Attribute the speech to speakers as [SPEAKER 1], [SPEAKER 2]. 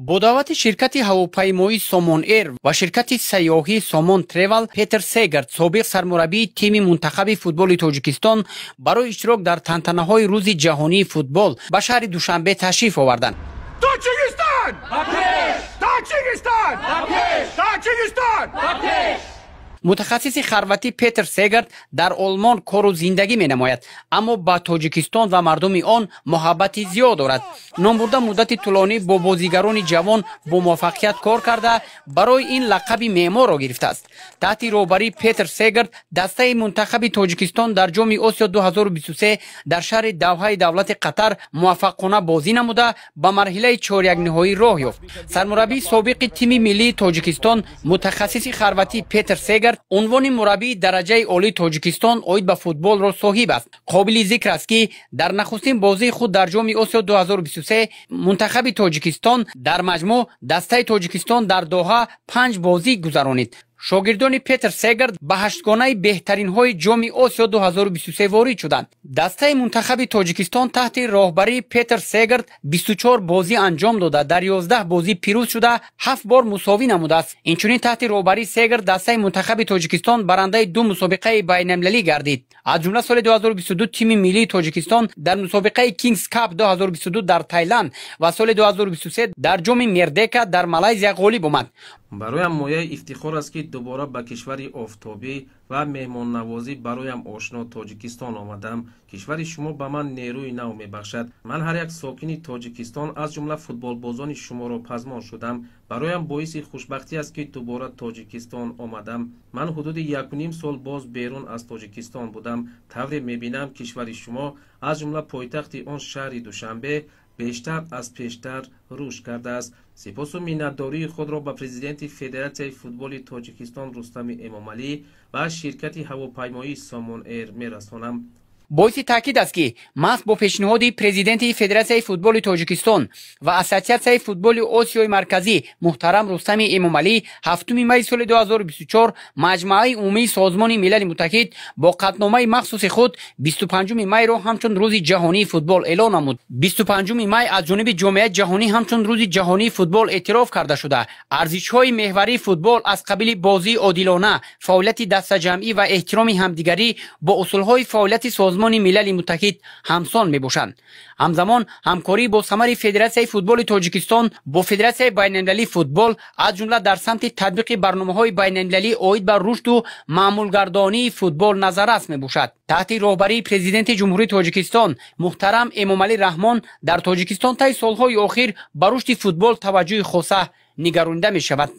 [SPEAKER 1] با دعوت شرکت هواپیمایی سامون ایر و شرکت سیاحی سامون تریول، پیتر سیگرد سابق سرمربی تیم منتخب فوتبال تاجیکستان برای اشتراک در تنتنه‌های روز جهانی فوتبال به شهر دوشنبه تشریف آوردند. متخصص خلوتی پیتر سیگرد در آلمان کار و زندگی می نماید، اما با تاجیکستان و مردم آن محبت زیاد دارد. نامبرده مدت طولانی با بازیگران جوان با موفقیت کار کرده برای این لقب معمار را گرفته است. تحت رهبری پیتر سیگرد دسته منتخب تاجیکستان در جام آسیا 2023 در شهر دوحه دولت قطر موفقانه بازی نموده به مرحله چهارم نهایی راه یافت. سرمربی سابق تیم ملی تاجیکستان متخصص خلوتی پیتر سیگرد عنوان مربی درجه عالی تاجیکستان اوید به فوتبال را صاحب است. قابل ذکر است که در نخستین بازی خود در جام آسیا 2023 منتخب تاجیکستان در مجموع دسته تاجیکستان در دوحه 5 بازی گذرانید. شاگردان پیتر سیگرد به هشتگانه بهترین های جام آسیا 2023 وارد شدند. دسته منتخب تاجیکستان تحت راهبری پیتر سیگرد 24 بازی انجام داده، در 11 بازی پیروز شده، 7 بار مساوی نموده است. اینچنین تحت راهبری سیگرد دسته منتخب تاجیکستان برنده 2 مسابقه بین المللی گردید. از جمله سال 2022 تیم ملی تاجیکستان در مسابقه کینگز کاپ 2022 در تایلند و سال 2023 در جام مردکا در مالزیا غالب آمد.
[SPEAKER 2] برایم مایه افتخار است که دوباره به کشور آفتابی و مهمان نوازی برایم آشنا تاجیکستان آمدم. کشور شما به من نیروی نو میبخشد. من هر یک ساکن تاجیکستان از جمله فوتبال بازان شما را پذیرا شدم. برایم باعث خوشبختی است که دوباره تاجیکستان آمدم. من حدود 1.5 سال باز بیرون از تاجیکستان بودم. طوری میبینم کشور شما از جمله پایتخت آن شهر دوشنبه بیشتر از پیشتر رشد کرده است. سپاس و منتداری خود را به پرزیدنت فدراسیون فوتبال تاجیکستان رستم امامعلی و شرکت هواپیمایی سامون ایر میرسانم.
[SPEAKER 1] باعث تاکید است که محض با پیشنهاد پرزیدنت فدراسیون فوتبال تاجیکستان و اساسیاسیون فوتبال آسیای مرکزی محترم رستم امامعلی 7 می سال 2024 مجمع عمومی سازمان ملل متحد با قطعنامه مخصوص خود 25 می را همچون روز جهانی فوتبال اعلان نمود. 25 می از جانب جامعه جهانی همچون روز جهانی فوتبال اعتراف کرده شده. ارزش‌های محوری فوتبال از قبیل بازی عادلانه، فعالیت دسته‌جمعی و احترام همدیگری با اصول‌های فعالیت سازمان ملل متحد همسان می باشند. همزمان همکاری با ثمر فدراسیون فوتبال تاجیکستان با فدراسیون بین المللی فوتبال از جمله در سمت تطبیق برنامه‌های بین المللی عاید بر رشد و معمولگردانی فوتبال نظررس می باشد. تحت راهبری پرزیدنت جمهوری تاجیکستان محترم امامعلی رحمان در تاجیکستان طی سالهای اخیر به رشد فوتبال توجه خاصه نگرانیده می شود.